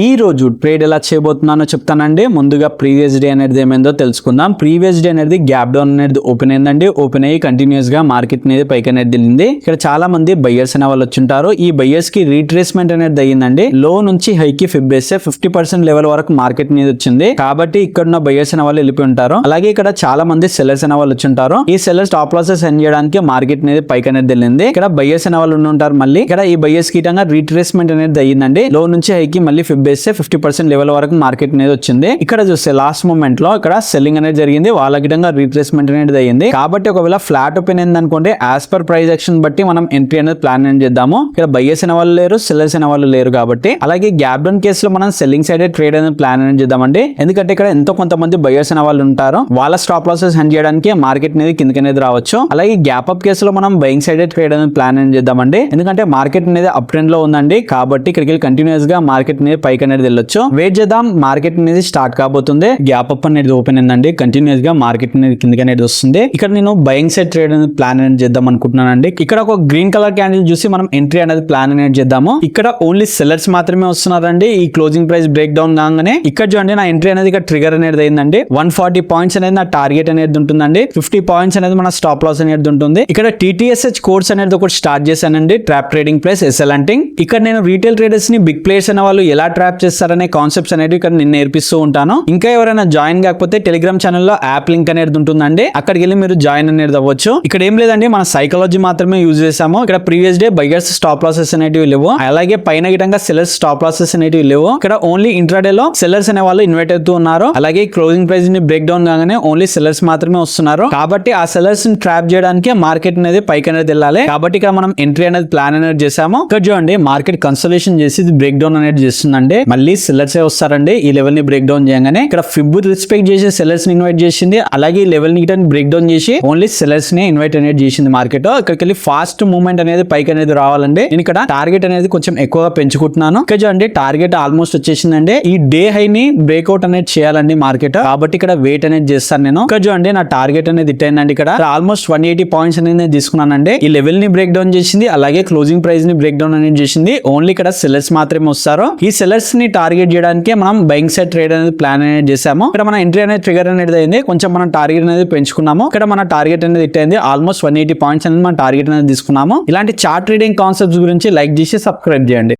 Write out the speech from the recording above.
ఈ రోజు ట్రేడ్ ఎలా చేయబోతున్నానో చెప్తానండి. ముందుగా ప్రీవియస్ డే అనేది ఏమైందో తెలుసుకుందాం. ప్రీవియస్ డే అనేది గ్యాప్ డౌన్ అనేది ఓపెన్ అయిందండి. ఓపెన్ అయ్యి కంటిన్యూస్ గా మార్కెట్ అనేది పైకి అనేది వెళ్ళింది. ఇక్కడ చాలా మంది బయ్యర్స్ అనే వాళ్ళు వచ్చింటారు. ఈ బయ్యర్స్ కి రీట్రేస్మెంట్ అనేది అయ్యిందండి. లో నుంచి హై కి ఫిబ్ వేస్తే 50% లెవెల్ వరకు మార్కెట్ అనేది వచ్చింది. కాబట్టి ఇక్కడ ఉన్న బయ్యర్స్ అనే వాళ్ళు వెళ్ళిపోయి ఉంటారు. అలాగే ఇక్కడ చాలా మంది సెల్లర్స్ అనే వాళ్ళు వచ్చింటారు. ఈ సెల్లర్స్ టాప్ లాసెస్ సెండ్ చేయడానికి మార్కెట్ అనేది పైకి అనేది వెళ్ళింది. ఇక్కడ బయ్యర్స్ అనే వాళ్ళు ఉంటారు. మళ్ళీ ఇక్కడ ఈ బయ్యర్స్ కి రీట్రేస్మెంట్ అనేది అయ్యిందండి. లో నుంచి హై కి మళ్ళీ ఫిబ్ వేస్తే 50% లెవెల్ వరకు మార్కెట్ అనేది వచ్చింది. ఇక్కడ చూస్తే లాస్ట్ మూమెంట్ లో ఇక్కడ సెల్లింగ్ అనేది జరిగింది. వాళ్ళ గిటంగా రీట్రేస్మెంట్ అనేది అయ్యింది. కాబట్టి ఒకవేళ ఫ్లాట్ ఓపెన్ అయింది అనుకోండి, యాజ్ పర్ ప్రైస్ యాక్షన్ బట్టి మనం ఎంట్రీ అనేది ప్లాన్ అనేది చేద్దాము. ఇక్కడ బయ్యర్స్ అనే వాళ్ళు లేరు, సెల్లర్స్ అనే వాళ్ళు లేరు. కాబట్టి అలాగే గ్యాప్ డౌన్ కేసులో మనం సెల్లింగ్ సైడ్ ట్రేడ్ అనేది ప్లాన్ అనేది చేద్దామండి. ఎందుకంటే ఇక్కడ ఎంతో కొంతమంది బయ్యర్స్ అనే వాళ్ళు ఉంటారు. వాళ్ళ స్టాప్ లాసెస్ హ్యాండ్ చేయడానికి మార్కెట్ అనేది కిందకి అనేది రావచ్చు. అలాగే గ్యాప్ అప్ కేసులో మనం బయింగ్ సైడ్ ట్రేడ్ అనేది ప్లాన్ అనేది చేద్దామండి. ఎందుకంటే మార్కెట్ అనేది అప్ ట్రెండ్ లో ఉందండి. కాబట్టి ఇక్కడికి కంటిన్యూస్ గా మార్కెట్ అనేది పైకి అనేది వెళ్ళొచ్చు. వెయిట్ చేద్దాం. మార్కెట్ అనేది స్టార్ట్ కాబోతుంది. గ్యాప్ అప్ అనేది ఓపెన్ అయిందండి. కంటిన్యూస్ గా మార్కెట్ అనేది కిందకి అనేది వస్తుంది. ఇక్కడ నేను బయింగ్ సైడ్ ట్రేడ్ అనేది ప్లాన్ అనేది చేద్దాం అనుకుంటున్నానండి. ఇక్కడ ఒక గ్రీన్ కలర్ క్యాండిల్ చూసి మనం ఎంట్రీ అనేది ప్లాన్ అనేది చేద్దాము. ఇక్కడ ఓన్లీ సెల్లర్స్ మాత్రమే వస్తున్నారండి. ఈ క్లోజింగ్ ప్రైస్ బ్రేక్ డౌన్ కాగానే ఇక్కడ చూడండి నా ఎంట్రీ అనేది ఇక్కడ ట్రిగర్ అనేది అయిందండి. 140 పాయింట్స్ అనేది నా టార్గెట్ అనేది ఉంటుందండి. 50 పాయింట్స్ అనేది మన స్టాప్ లాస్ అనేది ఉంటుంది. ఇక్కడ TTSH కోర్స్ అనేది ఒకటి స్టార్ట్ చేశానండి. Trap trading plus SL hunting. ఇక్కడ నేను రీటైల్ ట్రేడర్స్ ని బిగ్ ప్లేయర్స్ అనే వాళ్ళు ఎలా ట్రాప్ చేస్తారనే కాన్సెప్ట్స్ అనేది ఇక్కడ నేను నేర్పిస్తూ ఉంటాను. ఇంకా ఎవరైనా జాయిన్ కాకపోతే టెలిగ్రామ్ ఛానల్లో యాప్ లింక్ అనేది ఉంటుందండి. అక్కడికి వెళ్ళి మీరు జాయిన్ అనేది అవ్వచ్చు. ఇక్కడ ఏం లేదండి, మన సైకాలజీ మాత్రమే యూజ్ చేసాము. ఇక్కడ previous day buyers stop losses అనేటివి లేవు. అలాగే పైన గిటంగా సెల్లర్స్ స్టాప్ లాసెస్ అనేటివి లేవు. ఇక్కడ ఓన్లీ ఇంట్రాడే లో సెల్లర్స్ అనే వాళ్ళు ఇన్వైట్ అవుతూ ఉన్నారు. అలాగే క్లోజింగ్ ప్రైస్ ని బ్రేక్ డౌన్ కాగానే ఓన్లీ సెల్లర్స్ మాత్రమే వస్తున్నారు. కాబట్టి ఆ సెల్లర్స్ ని ట్రాప్ చేయడానికి మార్కెట్ అనేది పైకి అనేది వెళ్ళాలి. కాబట్టి ఇక్కడ మనం ఎంట్రీ అనేది ప్లాన్ అనేది చేసాము. ఇక్కడ చూడండి మార్కెట్ కన్సల్టేషన్ చేసి బ్రేక్ డౌన్ అనేది చేస్తుందండి. మళ్ళీ సెల్లర్స్ వస్తారండి. ఈ లెవెల్ ని బ్రేక్ డౌన్ చేయగానే ఇక్కడ ఫిబ్ రెస్పెక్ట్ చేసి సెల్లర్స్ ని ఇన్వైట్ చేసింది. అలాగే ఈ లెవెల్ ని బ్రేక్ డౌన్ చేసి ఓన్లీ సెల్లర్స్ ని ఇన్వైట్ అనేది చేసింది మార్కెట్. ఇక్కడికి వెళ్ళి ఫాస్ట్ మూవ్మెంట్ అనేది పైకి అనేది రావాలండి. నేను ఇక్కడ టార్గెట్ అనేది కొంచెం ఎక్కువగా పెంచుకుంటున్నాను. ఇక్కడ చూడండి టార్గెట్ ఆల్మోస్ట్ వచ్చేసిందండి. ఈ డే హై ని బ్రేక్అవుట్ అనేది చేయాలండి మార్కెట్. కాబట్టి ఇక్కడ వెయిట్ అనేది చేస్తాను నేను. ఇక్కడ చూడండి నా టార్గెట్ అనేది హిట్ అయిందండి. ఇక్కడ ఆల్మోస్ట్ 180 పాయింట్స్ అనేది నేను తీసుకున్నానండి. ఈ లెవెల్ ని బ్రేక్ డౌన్ చేసింది. అలాగే క్లోజింగ్ ప్రైస్ ని బ్రేక్ డౌన్ అనేది చేసింది. ఓన్లీ ఇక్కడ సెల్లర్స్ మాత్రమే వస్తారు. ఈ సెల్లర్స్ ని టార్గెట్ చేయడానికి మనం బయింగ్ సైడ్ ట్రేడ్ అనేది ప్లాన్ అనేది చేసాము. ఇక్కడ మన ఎంట్రీ అనేది ట్రిగర్ అనేది అయింది. కొంచెం మనం టార్గెట్ అనేది పెంచుకున్నాము. ఇక్కడ మన టార్గెట్ అనేది హిట్ అయింది. ఆల్మోస్ట్ 180 పాయింట్స్ అనేది మనం టార్గెట్ అనేది తీసుకున్నాము. ఇలాంటి చార్ట్ ట్రేడింగ్ కాన్సెప్ట్స్ గురించి లైక్ చేసి సబ్స్క్రైబ్ చేయండి.